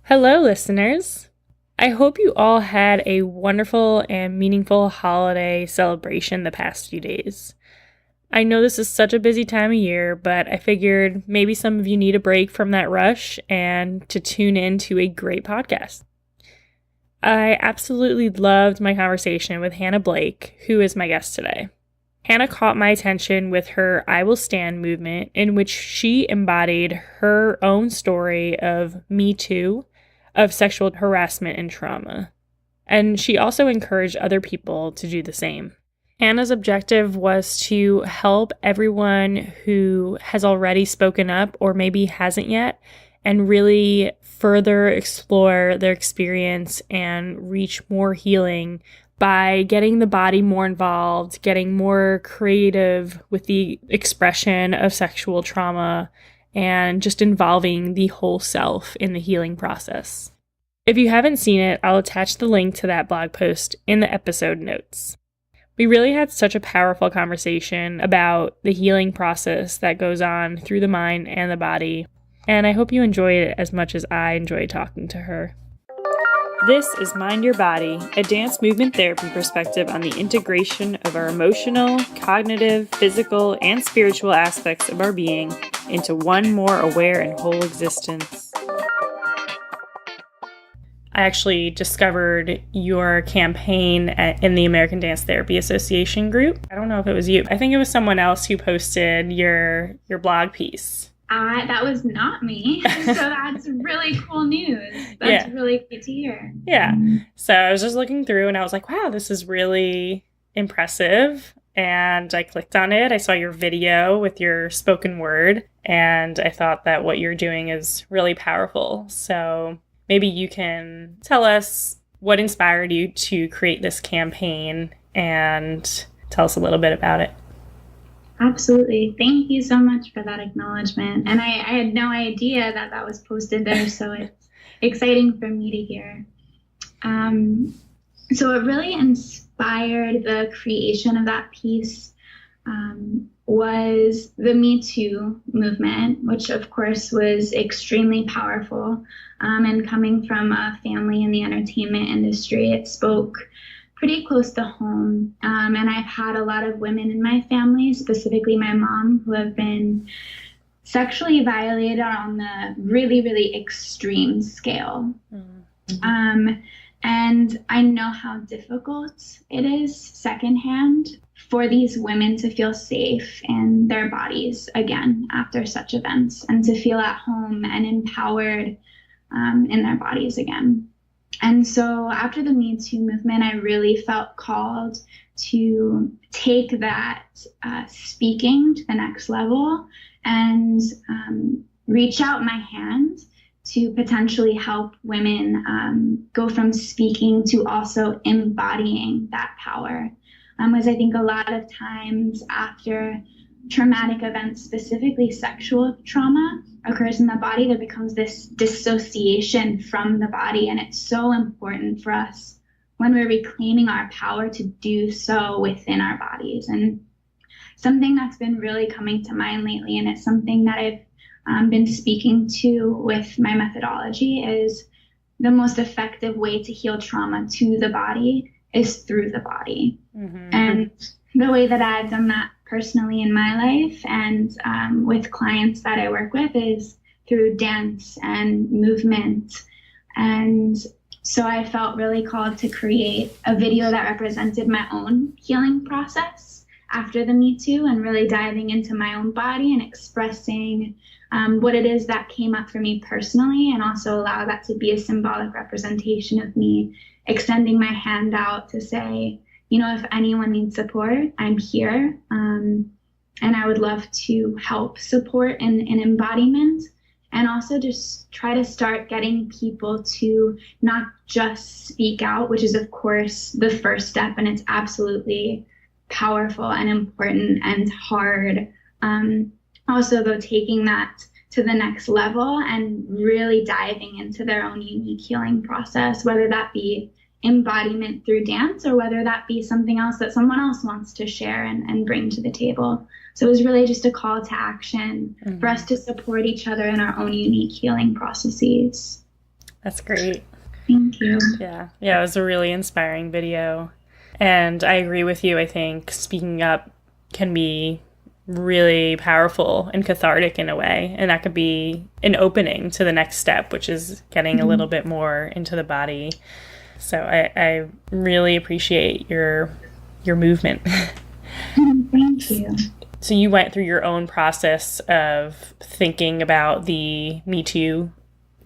Hello, listeners. I hope you all had a wonderful and meaningful holiday celebration the past few days. I know this is such a busy time of year, but I figured maybe some of you need a break from that rush and to tune in to a great podcast. I absolutely loved my conversation with Hannah Blake, who is my guest today. Hannah caught my attention with her I Will Stand movement, in which she embodied her own story of Me Too, of sexual harassment and trauma. And she also encouraged other people to do the same. Hannah's objective was to help everyone who has already spoken up or maybe hasn't yet, and really further explore their experience and reach more healing by getting the body more involved, getting more creative with the expression of sexual trauma, and just involving the whole self in the healing process. If you haven't seen it, I'll attach the link to that blog post in the episode notes. We really had such a powerful conversation about the healing process that goes on through the mind and the body, and I hope you enjoyed it as much as I enjoyed talking to her. This is Mind Your Body, a dance movement therapy perspective on the integration of our emotional, cognitive, physical, and spiritual aspects of our being into one more aware and whole existence. I actually discovered your campaign in the American Dance Therapy Association group. I don't know if it was you. I think it was someone else who posted your blog piece. That was not me. So that's really cool news. That's really good to hear. Yeah. So I was just looking through and I was like, wow, this is really impressive. And I clicked on it. I saw your video with your spoken word. And I thought that what you're doing is really powerful. So maybe you can tell us what inspired you to create this campaign and tell us a little bit about it. Absolutely. Thank you so much for that acknowledgement. And I had no idea that was posted there, so it's exciting for me to hear. So it really inspired the creation of that piece was the Me Too movement, which of course was extremely powerful. And coming from a family in the entertainment industry, it spoke pretty close to home. And I've had a lot of women in my family, specifically my mom, who have been sexually violated on the really, really extreme scale. Mm-hmm. And I know how difficult it is secondhand for these women to feel safe in their bodies again after such events, and to feel at home and empowered in their bodies again. And so after the Me Too movement, I really felt called to take that speaking to the next level and reach out my hand to potentially help women go from speaking to also embodying that power. As I think a lot of times after traumatic events, specifically sexual trauma, occurs in the body, there becomes this dissociation from the body. And it's so important for us when we're reclaiming our power to do so within our bodies. And something that's been really coming to mind lately, and it's something that I've been speaking to with my methodology, is the most effective way to heal trauma to the body is through the body. Mm-hmm. And the way that I've done that personally in my life and with clients that I work with is through dance and movement. And so I felt really called to create a video that represented my own healing process after the Me Too, and really diving into my own body and expressing what it is that came up for me personally, and also allow that to be a symbolic representation of me extending my hand out to say, you know, if anyone needs support, I'm here. And I would love to help support in embodiment, and also just try to start getting people to not just speak out, which is, of course, the first step. And it's absolutely powerful and important and hard. Also, though, taking that to the next level and really diving into their own unique healing process, whether that be embodiment through dance or whether that be something else that someone else wants to share and bring to the table. So it was really just a call to action for us to support each other in our own unique healing processes. That's great. Thank you. Yeah. Yeah, it was a really inspiring video. And I agree with you. I think speaking up can be really powerful and cathartic in a way. And that could be an opening to the next step, which is getting a little bit more into the body. So I really appreciate your movement. Thank you. So you went through your own process of thinking about the Me Too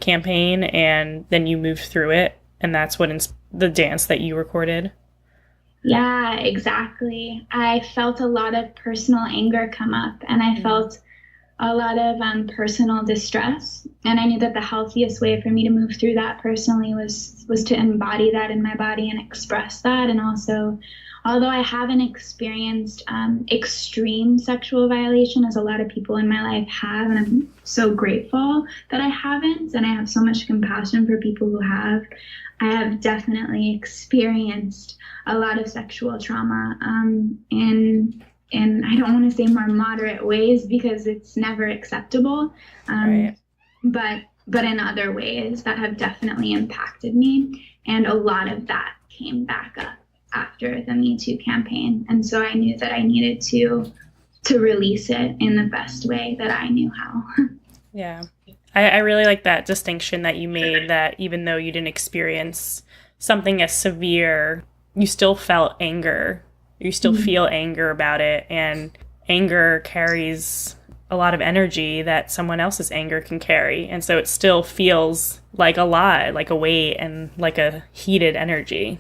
campaign, and then you moved through it, and that's what the dance that you recorded. Yeah, exactly. I felt a lot of personal anger come up, and I felt a lot of personal distress. And I knew that the healthiest way for me to move through that personally was to embody that in my body and express that. And also, although I haven't experienced extreme sexual violation as a lot of people in my life have, and I'm so grateful that I haven't, and I have so much compassion for people who have, I have definitely experienced a lot of sexual trauma in I don't want to say more moderate ways because it's never acceptable, Right. but in other ways that have definitely impacted me. And a lot of that came back up after the Me Too campaign. And so I knew that I needed to release it in the best way that I knew how. Yeah. I really like that distinction that you made, that even though you didn't experience something as severe, you still felt anger. You still feel anger about it. And anger carries a lot of energy that someone else's anger can carry. And so it still feels like a lot, like a weight and like a heated energy.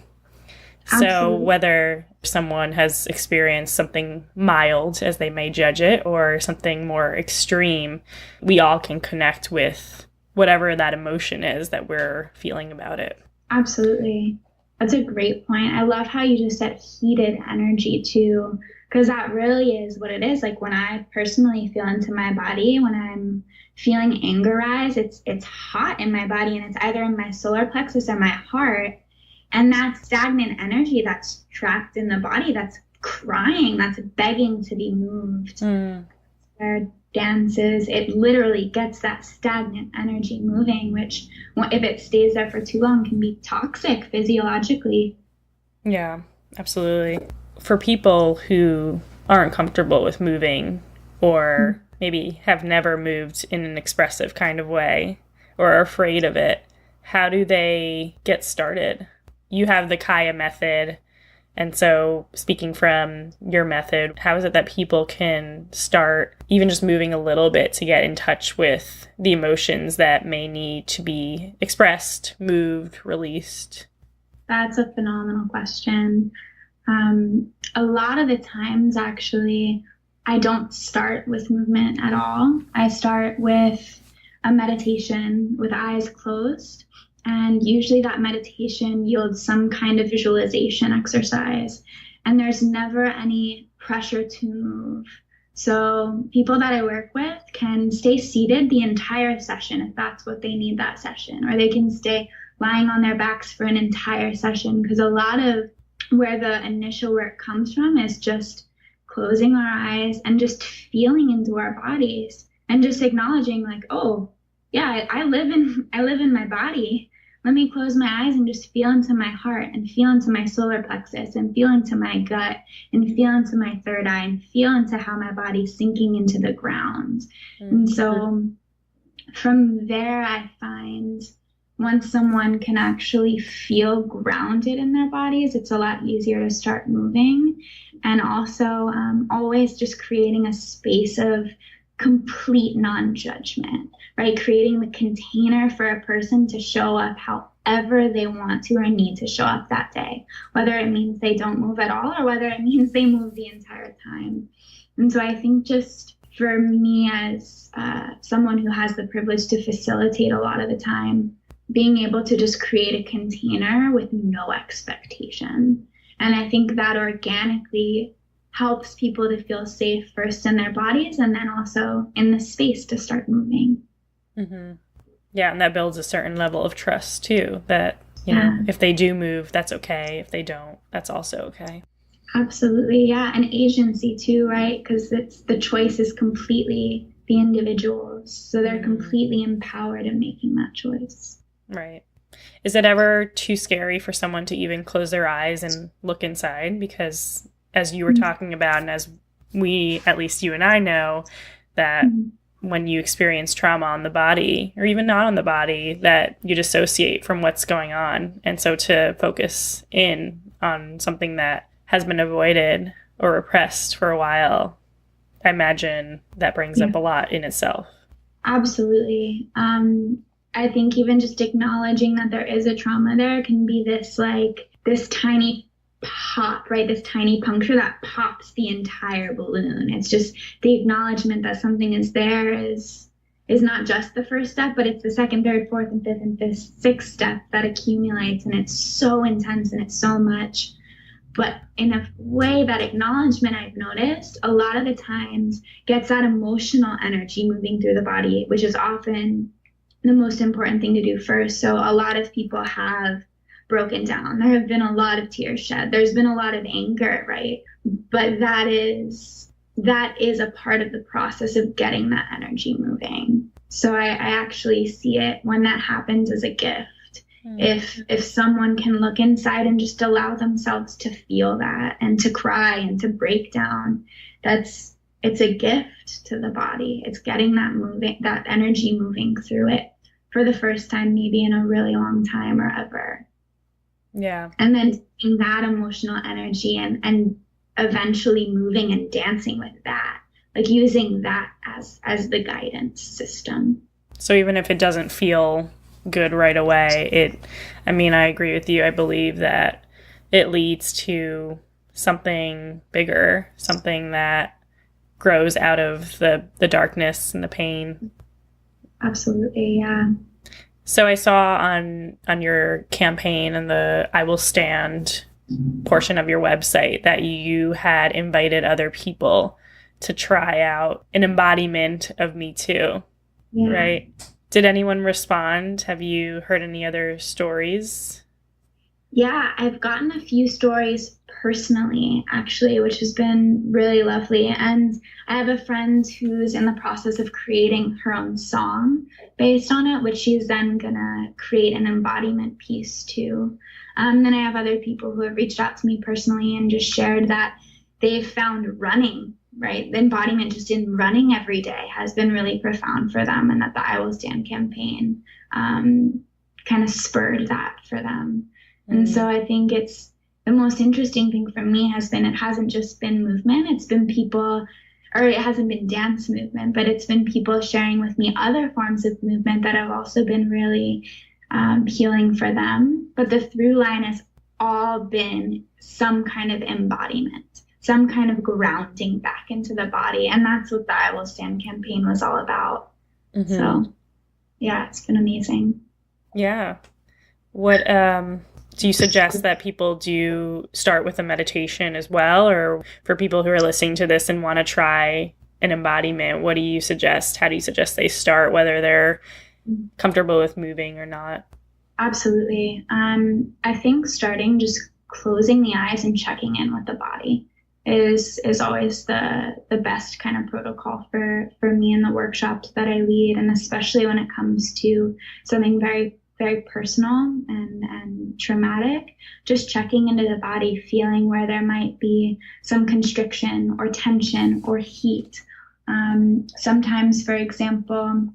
Absolutely. So whether someone has experienced something mild, as they may judge it, or something more extreme, we all can connect with whatever that emotion is that we're feeling about it. Absolutely. That's a great point. I love how you just said heated energy too, because that really is what it is. Like when I personally feel into my body, when I'm feeling anger rise, it's hot in my body, and it's either in my solar plexus or my heart. And that stagnant energy that's trapped in the body, that's crying, that's begging to be moved. Where dances, it literally gets that stagnant energy moving, which if it stays there for too long can be toxic physiologically. Yeah, absolutely. For people who aren't comfortable with moving, or maybe have never moved in an expressive kind of way, or are afraid of it, how do they get started? You have the Kaya method. And so speaking from your method, how is it that people can start even just moving a little bit to get in touch with the emotions that may need to be expressed, moved, released? That's a phenomenal question. A lot of the times, actually, I don't start with movement at all. I start with a meditation with eyes closed. And usually that meditation yields some kind of visualization exercise. And there's never any pressure to move. So people that I work with can stay seated the entire session if that's what they need that session, or they can stay lying on their backs for an entire session, because a lot of where the initial work comes from is just closing our eyes and just feeling into our bodies and just acknowledging like, oh, yeah, I live in my body. Let me close my eyes and just feel into my heart and feel into my solar plexus and feel into my gut and feel into my third eye and feel into how my body's sinking into the ground. And so from there, I find once someone can actually feel grounded in their bodies, it's a lot easier to start moving. And also always just creating a space of complete non-judgment, right? Creating the container for a person to show up however they want to or need to show up that day, whether it means they don't move at all or whether it means they move the entire time. And so I think just for me as someone who has the privilege to facilitate a lot of the time, being able to just create a container with no expectation. And I think that organically helps people to feel safe first in their bodies and then also in the space to start moving. Yeah, and that builds a certain level of trust too, that, you know, if they do move, that's okay. If they don't, that's also okay. Absolutely, yeah. And agency too, right? Because the choice is completely the individual's. So they're completely empowered in making that choice. Right. Is it ever too scary for someone to even close their eyes and look inside? Because as you were talking about, and as we, at least you and I know, that Mhm. when you experience trauma on the body, or even not on the body, that you dissociate from what's going on. And so to focus in on something that has been avoided or repressed for a while, I imagine that brings Yeah, up a lot in itself. absolutely. I think even just acknowledging that there is a trauma there can be this like this tiny pop, right? This tiny puncture that pops the entire balloon. It's just the acknowledgement that something is there is not just the first step, but it's the second, third, fourth, and fifth, and fifth, sixth step that accumulates, and it's so intense and it's so much. But in a way, that acknowledgement I've noticed a lot of the times gets that emotional energy moving through the body, which is often the most important thing to do first. So a lot of people have broken down. There have been a lot of tears shed. There's been a lot of anger, right? But that is a part of the process of getting that energy moving. So I actually see it when that happens as a gift. If someone can look inside and just allow themselves to feel that and to cry and to break down, it's a gift to the body. It's getting that energy moving through it for the first time, maybe in a really long time or ever. Yeah. And then taking that emotional energy and eventually moving and dancing with that, like using that as the guidance system. So even if it doesn't feel good right away, I agree with you. I believe that it leads to something bigger, something that grows out of the darkness and the pain. Absolutely, yeah. So I saw on your campaign and the I Will Stand portion of your website that you had invited other people to try out an embodiment of Me Too, Yeah. right? Did anyone respond? Have you heard any other stories? Yeah, I've gotten a few stories personally, actually, which has been really lovely. And I have a friend who's in the process of creating her own song based on it, which she's then gonna create an embodiment piece to. Then I have other people who have reached out to me personally and just shared that they've found running, right? The embodiment just in running every day has been really profound for them, and that the I Will Stand campaign kind of spurred that for them. And so I think it's the most interesting thing for me has been it hasn't just been movement, it's been people, or it hasn't been dance movement, but it's been people sharing with me other forms of movement that have also been really healing for them. But the through line has all been some kind of embodiment, some kind of grounding back into the body. And that's what the I Will Stand campaign was all about. Mm-hmm. So, yeah, it's been amazing. Yeah. What do you suggest that people do start with a meditation as well? Or for people who are listening to this and want to try an embodiment, what do you suggest? How do you suggest they start, whether they're comfortable with moving or not? Absolutely. I think starting just closing the eyes and checking in with the body is always the best kind of protocol for me in the workshops that I lead, and especially when it comes to something very, very personal and traumatic, just checking into the body, feeling where there might be some constriction or tension or heat. Sometimes, for example,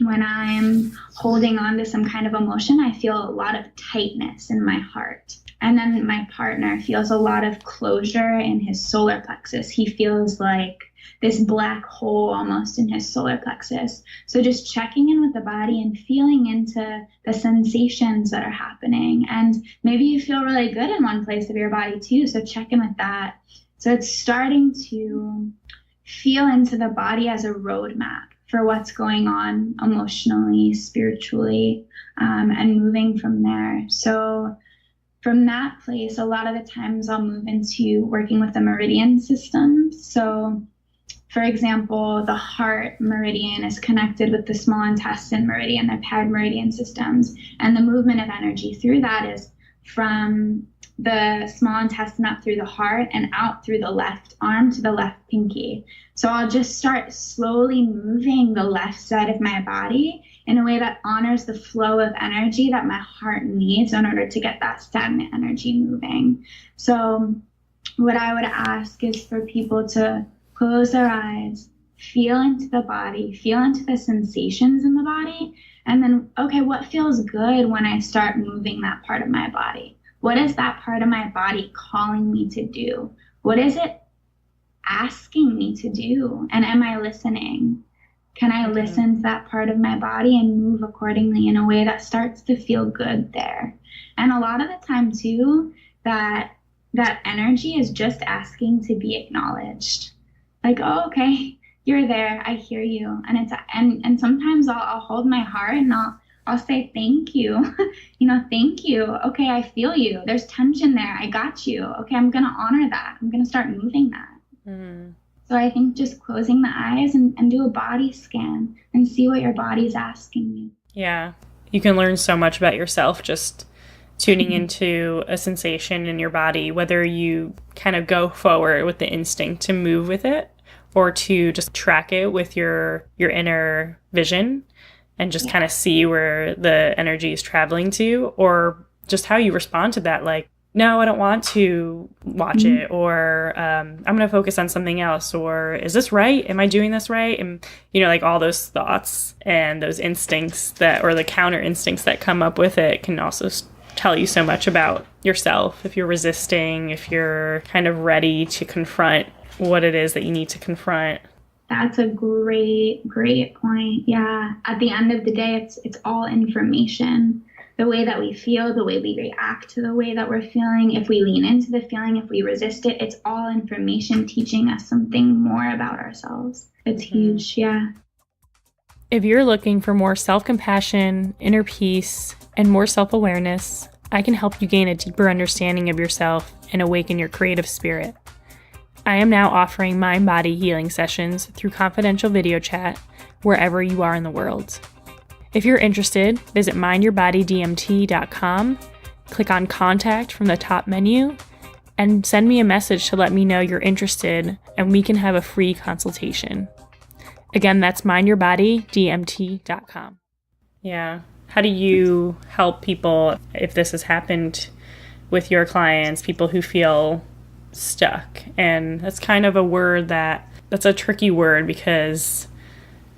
when I'm holding on to some kind of emotion, I feel a lot of tightness in my heart. And then my partner feels a lot of closure in his solar plexus. He feels like this black hole almost in his solar plexus. So just checking in with the body and feeling into the sensations that are happening. And maybe you feel really good in one place of your body too, so check in with that. So it's starting to feel into the body as a roadmap for what's going on emotionally, spiritually, and moving from there. So from that place, a lot of the times I'll move into working with the meridian system. So for example, the heart meridian is connected with the small intestine meridian, the paired meridian systems. And the movement of energy through that is from the small intestine up through the heart and out through the left arm to the left pinky. So I'll just start slowly moving the left side of my body in a way that honors the flow of energy that my heart needs in order to get that stagnant energy moving. So what I would ask is for people to close their eyes, feel into the body, feel into the sensations in the body, and then, okay, what feels good when I start moving that part of my body? What is that part of my body calling me to do? What is it asking me to do? And am I listening? Can I listen to that part of my body and move accordingly in a way that starts to feel good there? And a lot of the time too, that energy is just asking to be acknowledged. Like, oh, okay, you're there. I hear you. And sometimes I'll hold my heart and I'll say, thank you. Thank you. Okay, I feel you. There's tension there. I got you. Okay, I'm going to honor that. I'm going to start moving that. So I think just closing the eyes and do a body scan and see what your body's asking you. Yeah. You can learn so much about yourself just tuning into a sensation in your body, whether you kind of go forward with the instinct to move with it or to just track it with your inner vision and just kind of see where the energy is traveling to, or just how you respond to that. Like, no, I don't want to watch it, or I'm going to focus on something else, or is this right? Am I doing this right? And, like all those thoughts and those instincts or the counter instincts that come up with it can also tell you so much about yourself. If you're resisting, if you're kind of ready to confront what it is that you need to confront. That's a great point. Yeah. At the end of the day, it's all information. The way that we feel, the way we react to the way that we're feeling, if we lean into the feeling, if we resist it, it's all information teaching us something more about ourselves. It's huge, yeah. If you're looking for more self-compassion, inner peace, and more self-awareness, I can help you gain a deeper understanding of yourself and awaken your creative spirit. I am now offering mind-body healing sessions through confidential video chat wherever you are in the world. If you're interested, visit mindyourbodydmt.com, click on Contact from the top menu, and send me a message to let me know you're interested, and we can have a free consultation. Again, that's mindyourbodydmt.com. Yeah. How do you help people if this has happened with your clients, people who feel stuck? And that's kind of a word that's a tricky word, because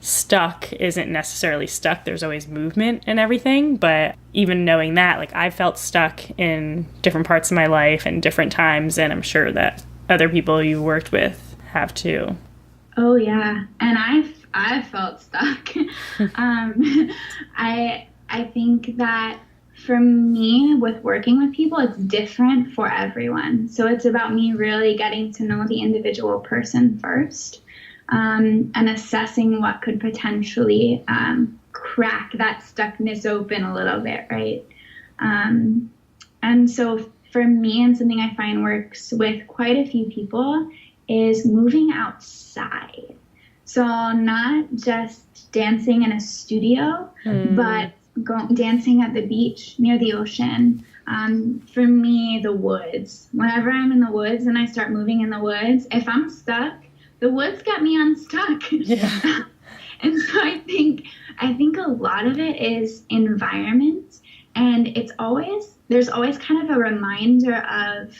stuck isn't necessarily stuck. There's always movement and everything. But even knowing that, like, I've felt stuck in different parts of my life and different times, and I'm sure that other people you worked with have too. Oh yeah, and I've felt stuck. I think that for me, with working with people, it's different for everyone. So it's about me really getting to know the individual person first, and assessing what could potentially crack that stuckness open a little bit, right? And so for me, and something I find works with quite a few people, is moving outside. So not just dancing in a studio, but dancing at the beach, near the ocean. For me, the woods. Whenever I'm in the woods and I start moving in the woods, if I'm stuck, the woods got me unstuck. Yeah. And so I think a lot of it is environment, and there's always kind of a reminder of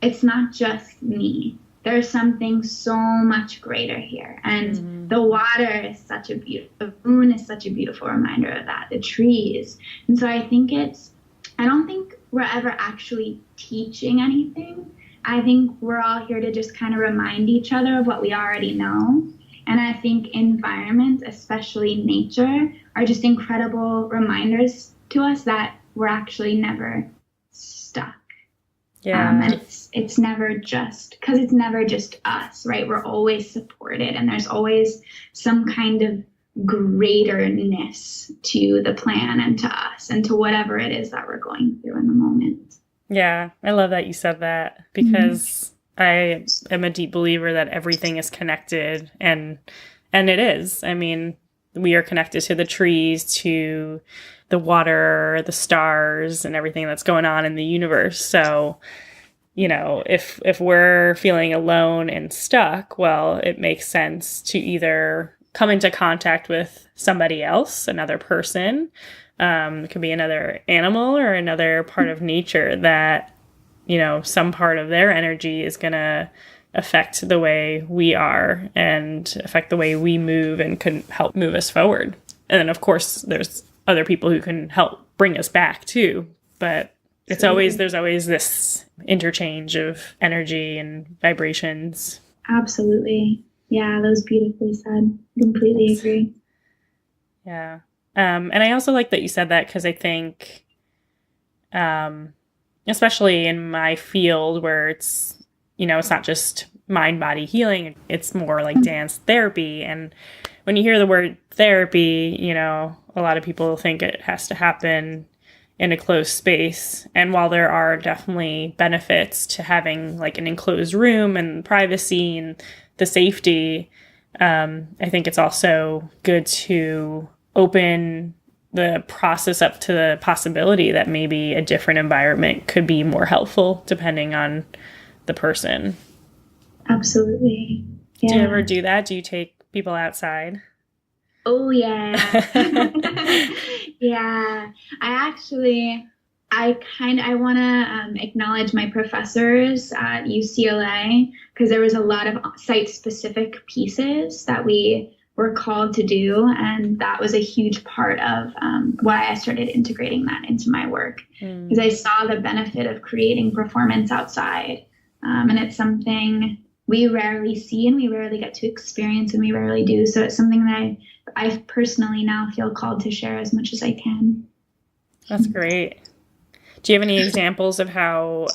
it's not just me. There's something so much greater here. And the water is the moon is such a beautiful reminder of that, the trees. And so I don't think we're ever actually teaching anything. I think we're all here to just kind of remind each other of what we already know. And I think environment, especially nature, are just incredible reminders to us that we're actually never stuck. Yeah. And it's never just us, right? We're always supported, and there's always some kind of greaterness to the plan and to us and to whatever it is that we're going through in the moment. Yeah, I love that you said that, because I am a deep believer that everything is connected, and it is. I mean, we are connected to the trees, to the water, the stars, and everything that's going on in the universe. So, if we're feeling alone and stuck, well, it makes sense to either come into contact with somebody else, another person. It could be another animal or another part of nature that, some part of their energy is going to affect the way we are and affect the way we move and can help move us forward. And then, of course, there's other people who can help bring us back too. But there's always this interchange of energy and vibrations. Absolutely. Yeah, that was beautifully said. Completely agree. Yeah. And I also like that you said that, because I think, especially in my field where it's, it's not just mind-body healing, it's more like dance therapy. And when you hear the word therapy, a lot of people think it has to happen in a closed space. And while there are definitely benefits to having like an enclosed room and privacy and the safety, I think it's also good to open the process up to the possibility that maybe a different environment could be more helpful depending on the person. Absolutely. Yeah. Do you ever do that? Do you take people outside? Oh, yeah. Yeah. I want to acknowledge my professors at UCLA, because there was a lot of site-specific pieces that we were called to do. And that was a huge part of why I started integrating that into my work, because I saw the benefit of creating performance outside. And it's something we rarely see and we rarely get to experience, and we rarely do. So it's something that I personally now feel called to share as much as I can. That's great. Do you have any examples of how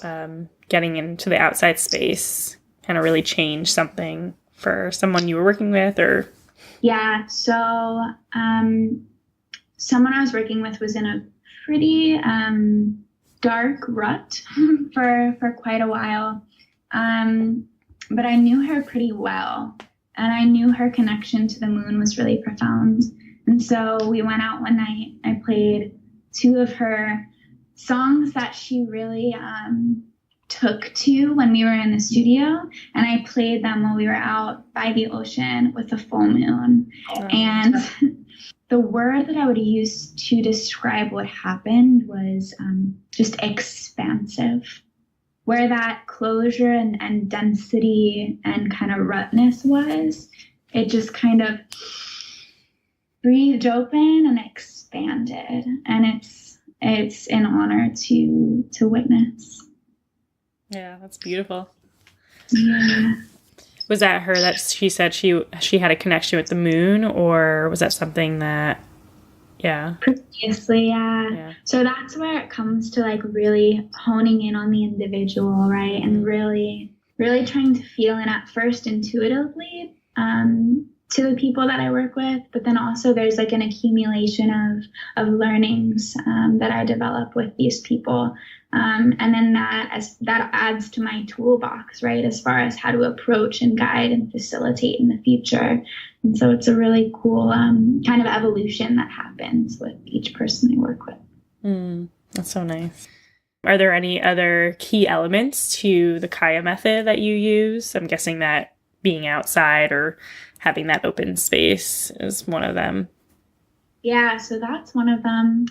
getting into the outside space kind of really changed something for someone you were working with? Or yeah, so someone I was working with was in a pretty dark rut for quite a while. But I knew her pretty well, and I knew her connection to the moon was really profound. And so we went out one night. I played 2 of her songs that she really took to when we were in the studio, and I played them while we were out by the ocean with the full moon. And the word that I would use to describe what happened was just expansive. Where that closure and density and kind of rutness was, it just kind of breathed open and expanded. And it's an honor to witness. Yeah, that's beautiful. Yeah. Was that her that she said she had a connection with the moon, or was that something that, yeah? Previously, yeah. So that's where it comes to like really honing in on the individual, right? And really, really trying to feel in at first intuitively to the people that I work with, but then also there's like an accumulation of learnings that I develop with these people. And then that adds to my toolbox, right, as far as how to approach and guide and facilitate in the future. And so it's a really cool kind of evolution that happens with each person I work with. That's so nice. Are there any other key elements to the Kaya method that you use? I'm guessing that being outside or having that open space is one of them. Yeah, so that's one of them.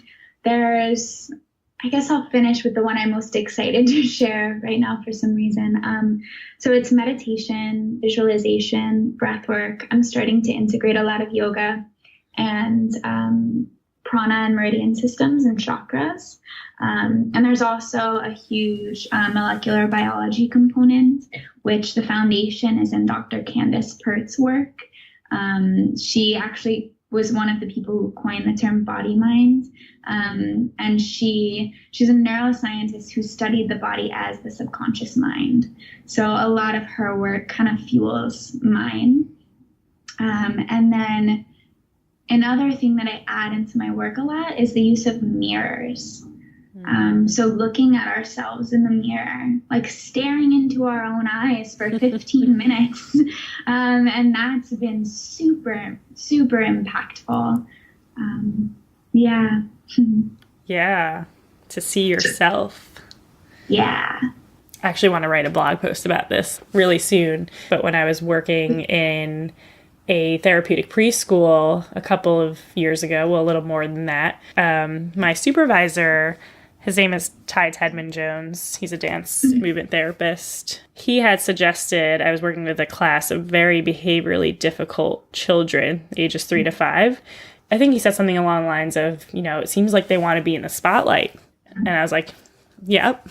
I guess I'll finish with the one I'm most excited to share right now for some reason. So it's meditation, visualization, breath work. I'm starting to integrate a lot of yoga and prana and meridian systems and chakras. And there's also a huge molecular biology component, which the foundation is in Dr. Candace Pert's work. She actually was one of the people who coined the term body mind. And she's a neuroscientist who studied the body as the subconscious mind. So a lot of her work kind of fuels mine. And then another thing that I add into my work a lot is the use of mirrors. So looking at ourselves in the mirror, like staring into our own eyes for 15 minutes. And that's been super, super impactful. Yeah. Yeah. To see yourself. Yeah. I actually want to write a blog post about this really soon. But when I was working in a therapeutic preschool a couple of years ago, well, a little more than that. My supervisor, his name is Ty Tedman Jones. He's a dance movement therapist. He had suggested, I was working with a class of very behaviorally difficult children, ages 3 to 5. I think he said something along the lines of, it seems like they want to be in the spotlight. And I was like, yep.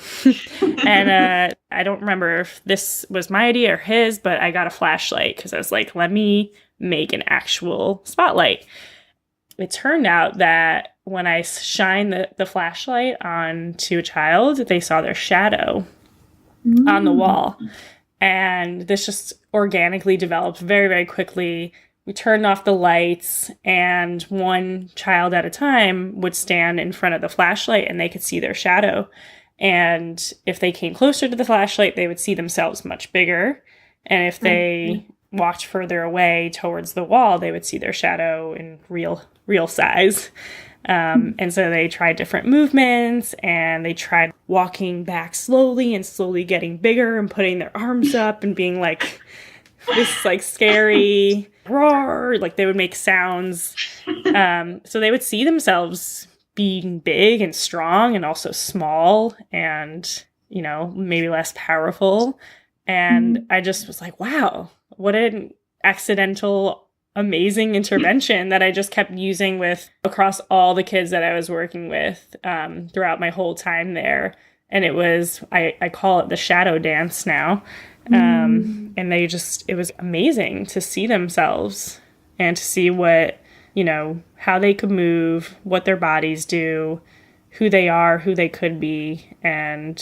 And I don't remember if this was my idea or his, but I got a flashlight because I was like, let me make an actual spotlight. It turned out that when I shined the flashlight onto a child, they saw their shadow on the wall. And this just organically developed very, very quickly. We turned off the lights, and one child at a time would stand in front of the flashlight and they could see their shadow. And if they came closer to the flashlight, they would see themselves much bigger. And if they walked further away towards the wall, they would see their shadow in real size. And so they tried different movements, and they tried walking back slowly and slowly getting bigger and putting their arms up and being like this like scary roar, like they would make sounds. So they would see themselves being big and strong and also small and, maybe less powerful. And I just was like, wow, what an accidental, amazing intervention that I just kept using across all the kids that I was working with throughout my whole time there. And it was, I call it the shadow dance now. And it was amazing to see themselves and to see what, how they could move, what their bodies do, who they are, who they could be. And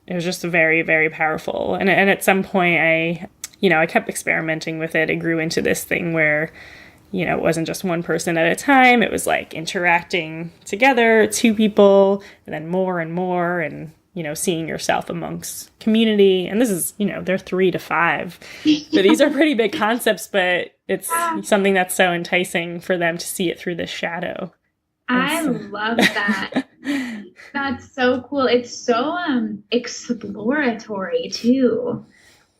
it was just very, very powerful. And at some point I kept experimenting with it. It grew into this thing where, it wasn't just one person at a time. It was like interacting together, 2 people, and then more and more, and, seeing yourself amongst community. And this is, they're 3 to 5. So these are pretty big concepts, but it's something that's so enticing for them to see it through the shadow. I love that. That's so cool. It's so exploratory too.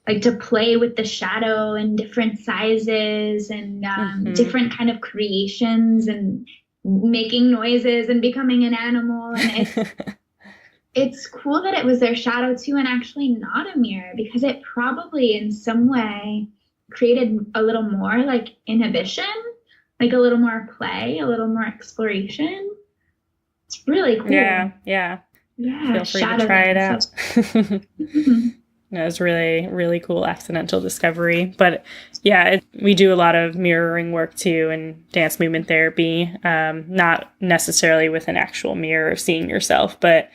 Like to play with the shadow and different sizes and different kind of creations and making noises and becoming an animal. And it's cool that it was their shadow too, and actually not a mirror, because it probably in some way created a little more like inhibition, like a little more play, a little more exploration. It's really cool. Yeah. Feel free to try it out. It was really, really cool accidental discovery. But yeah, we do a lot of mirroring work too in dance movement therapy, not necessarily with an actual mirror of seeing yourself, but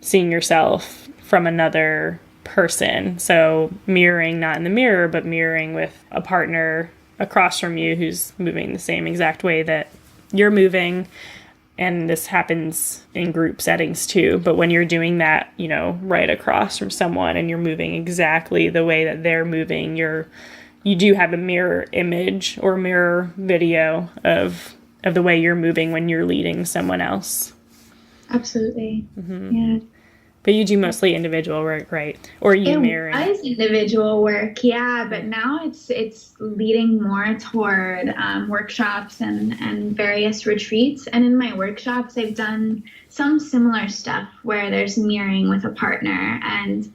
seeing yourself from another person. So mirroring, not in the mirror, but mirroring with a partner across from you who's moving the same exact way that you're moving. And this happens in group settings too. But when you're doing that, right across from someone and you're moving exactly the way that they're moving, you do have a mirror image or mirror video of the way you're moving when you're leading someone else. Absolutely. Yeah. But you do mostly individual work, right? Or you mirroring? It was individual work, yeah. But now it's leading more toward workshops and various retreats. And in my workshops, I've done some similar stuff where there's mirroring with a partner. And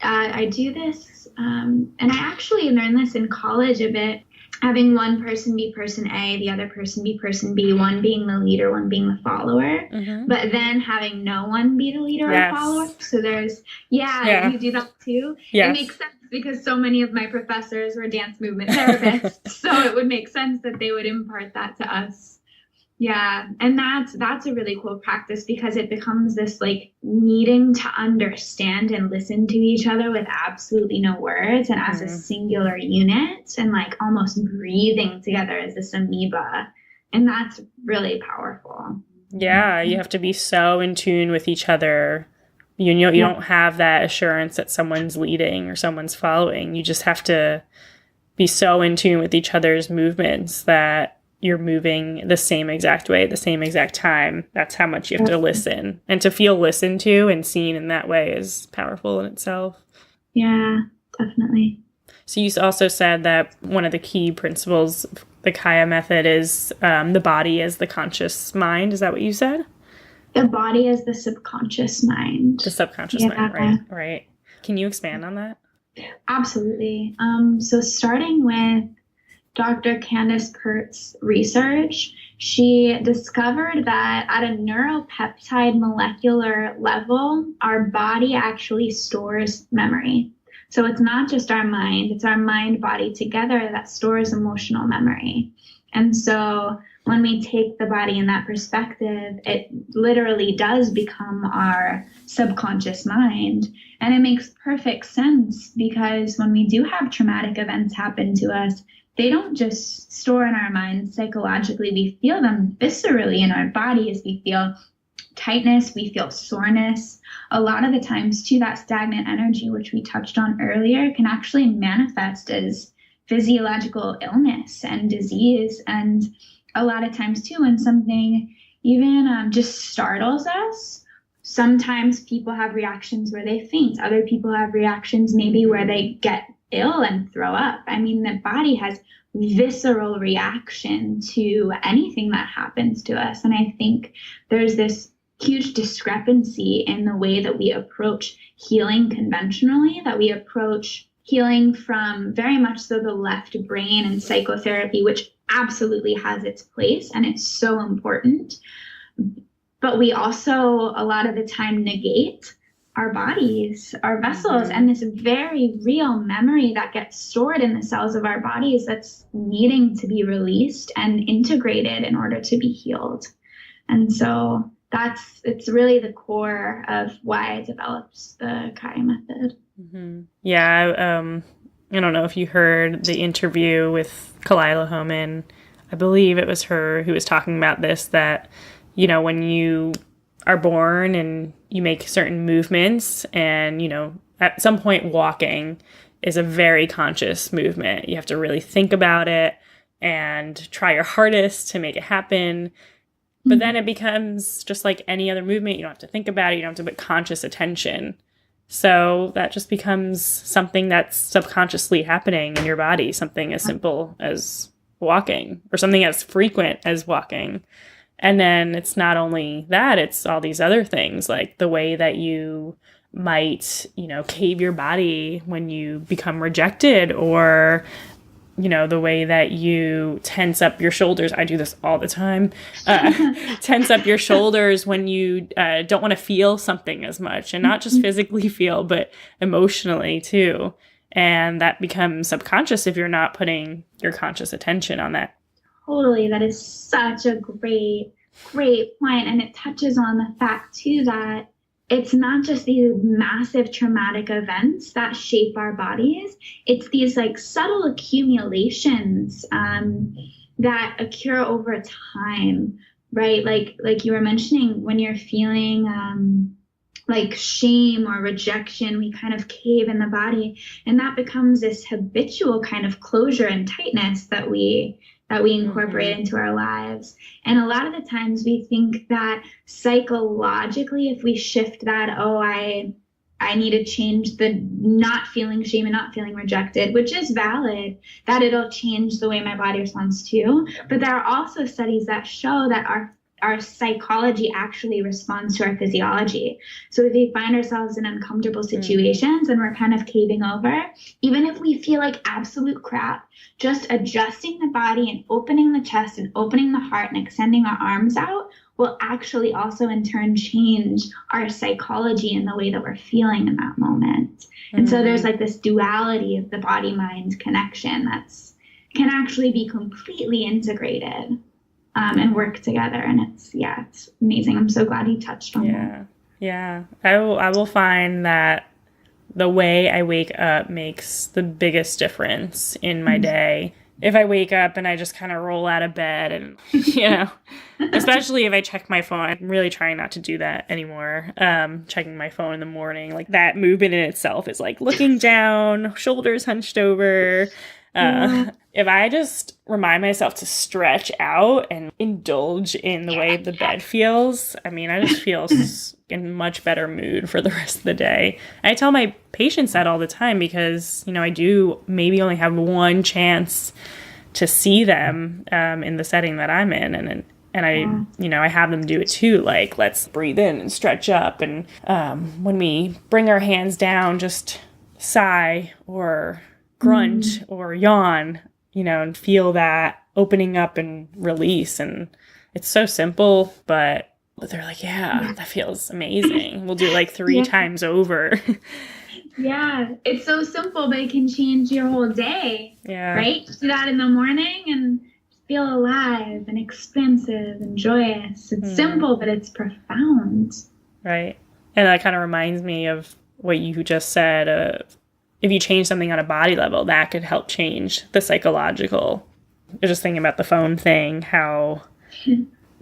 I do this, and I actually learned this in college a bit, having one person be person A, the other person be person B, one being the leader, one being the follower, but then having no one be the leader or follower. So there's, you do that too. It makes sense because so many of my professors were dance movement therapists. So it would make sense that they would impart that to us. Yeah. And that's a really cool practice because it becomes this like needing to understand and listen to each other with absolutely no words and as a singular unit and like almost breathing together as this amoeba. And that's really powerful. Yeah. You have to be so in tune with each other. You don't have that assurance that someone's leading or someone's following. You just have to be so in tune with each other's movements that you're moving the same exact way, the same exact time. That's how much you have to listen. And to feel listened to and seen in that way is powerful in itself. Yeah, definitely. So you also said that one of the key principles of the Kaya method is the body as the conscious mind. Is that what you said? The body is the subconscious mind. The subconscious Yeah. mind, right? Right. Can you expand on that? Absolutely. So starting with Dr. Candace Pert's research, she discovered that at a neuropeptide molecular level, our body actually stores memory. So it's not just our mind, it's our mind body together that stores emotional memory. And so when we take the body in that perspective, it literally does become our subconscious mind. And it makes perfect sense because when we do have traumatic events happen to us, they don't just store in our minds psychologically. We feel them viscerally in our bodies. We feel tightness, we feel soreness. A lot of the times, too, that stagnant energy, which we touched on earlier, can actually manifest as physiological illness and disease. And a lot of times, too, when something even just startles us, sometimes people have reactions where they faint. Other people have reactions maybe where they get ill and throw up. I mean, the body has visceral reaction to anything that happens to us. And I think there's this huge discrepancy in the way that we approach healing conventionally, that we approach healing from very much so the left brain and psychotherapy, which absolutely has its place and it's so important. But we also a lot of the time negate our bodies, our vessels, and this very real memory that gets stored in the cells of our bodies that's needing to be released and integrated in order to be healed. And so it's really the core of why I developed the Kaya method. Mm-hmm. Yeah, I don't know if you heard the interview with Kalila Homan. I believe it was her who was talking about this, that, you know, when you are born and you make certain movements and, you know, at some point walking is a very conscious movement. You have to really think about it and try your hardest to make it happen. But then it becomes just like any other movement. You don't have to think about it. You don't have to put conscious attention. So that just becomes something that's subconsciously happening in your body, something as simple as walking or something as frequent as walking. And then it's not only that, it's all these other things, like the way that you might, you know, cave your body when you become rejected, or, you know, the way that you tense up your shoulders. I do this all the time. Tense up your shoulders when you don't want to feel something as much, and not just physically feel, but emotionally too. And that becomes subconscious if you're not putting your conscious attention on that. Totally. That is such a great point. And it touches on the fact, too, that it's not just these massive traumatic events that shape our bodies. It's these like subtle accumulations that occur over time, right? Like you were mentioning, when you're feeling like shame or rejection, we kind of cave in the body, and that becomes this habitual kind of closure and tightness that we incorporate into our lives. And a lot of the times we think that psychologically, if we shift that, I need to change the not feeling shame and not feeling rejected, which is valid, that it'll change the way my body responds to. But there are also studies that show that our psychology actually responds to our physiology. So if we find ourselves in uncomfortable situations and we're kind of caving over, even if we feel like absolute crap, just adjusting the body and opening the chest and opening the heart and extending our arms out will actually also in turn change our psychology and the way that we're feeling in that moment. And so there's like this duality of the body-mind connection that's can actually be completely integrated. And work together. And it's amazing. I'm so glad you touched on that. Yeah. I will find that the way I wake up makes the biggest difference in my day. If I wake up and I just kind of roll out of bed and, you know, especially if I check my phone, I'm really trying not to do that anymore. Checking my phone in the morning, like that movement in itself is like looking down, shoulders hunched over. if I just remind myself to stretch out and indulge in the way the bed feels, I mean, I just feel in much better mood for the rest of the day. And I tell my patients that all the time because, you know, I do maybe only have one chance to see them in the setting that I'm in. And I, you know, I have them do it too. Like, let's breathe in and stretch up. And when we bring our hands down, just sigh or grunt or yawn, you know, and feel that opening up and release. And it's so simple, but they're like, yeah, that feels amazing. We'll do it like 3 times over. Yeah, it's so simple, but it can change your whole day. Yeah. Right? Do that in the morning and feel alive and expansive and joyous. It's simple, but it's profound. Right. And that kind of reminds me of what you just said. If you change something on a body level, that could help change the psychological. I was just thinking about the phone thing, how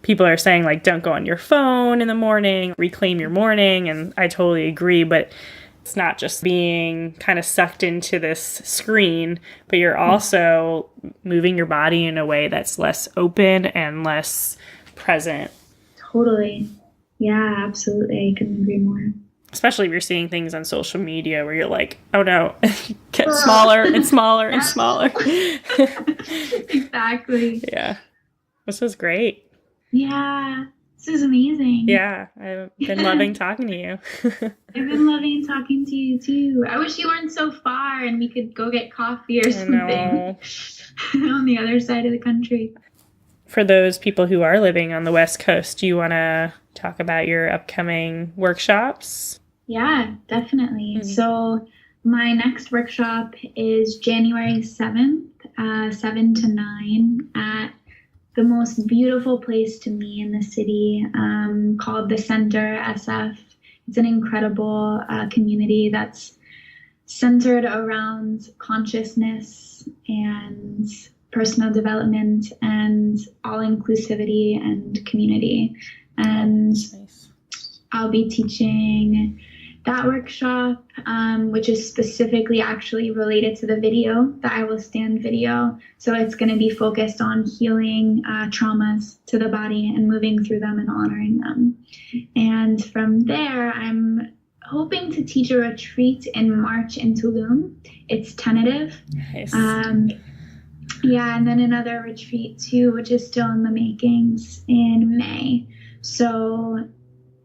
people are saying, like, don't go on your phone in the morning, reclaim your morning. And I totally agree. But it's not just being kind of sucked into this screen, but you're also moving your body in a way that's less open and less present. Totally. Yeah, absolutely. I couldn't agree more. Especially if you're seeing things on social media where you're like, oh no, get smaller and smaller and smaller. Exactly. Yeah. This was great. Yeah. This is amazing. Yeah. I've been loving talking to you. I've been loving talking to you too. I wish you weren't so far and we could go get coffee or something on the other side of the country. For those people who are living on the West Coast, do you want to talk about your upcoming workshops? Yeah, definitely. So my next workshop is January 7th, 7 to 9 at the most beautiful place to me in the city called the Center SF. It's an incredible community that's centered around consciousness and personal development and all-inclusivity and community. And I'll be teaching that workshop, which is specifically actually related to the video, the I Will Stand video. So it's going to be focused on healing traumas to the body and moving through them and honoring them. And from there, I'm hoping to teach a retreat in March in Tulum. It's tentative. Nice. Yeah, and then another retreat too, which is still in the makings in May. So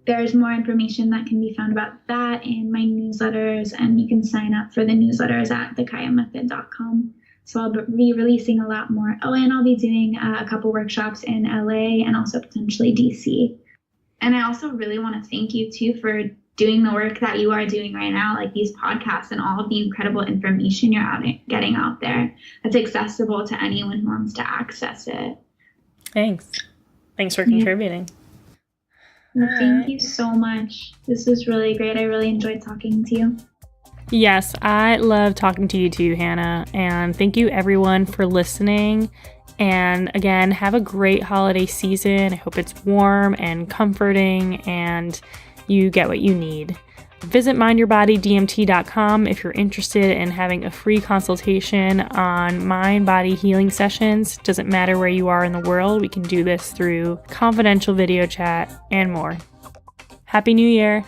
there's more information that can be found about that in my newsletters, and you can sign up for the newsletters at thekayamethod.com. So I'll be releasing a lot more. Oh, and I'll be doing a couple workshops in LA and also potentially DC. And I also really want to thank you too for doing the work that you are doing right now, like these podcasts and all of the incredible information you're getting out there that's accessible to anyone who wants to access it. Thanks for contributing. Well, thank you so much. This was really great. I really enjoyed talking to you. Yes, I love talking to you too, Hannah. And thank you everyone for listening. And again, have a great holiday season. I hope it's warm and comforting and you get what you need. Visit mindyourbodydmt.com if you're interested in having a free consultation on mind-body healing sessions. Doesn't matter where you are in the world, we can do this through confidential video chat and more. Happy New Year!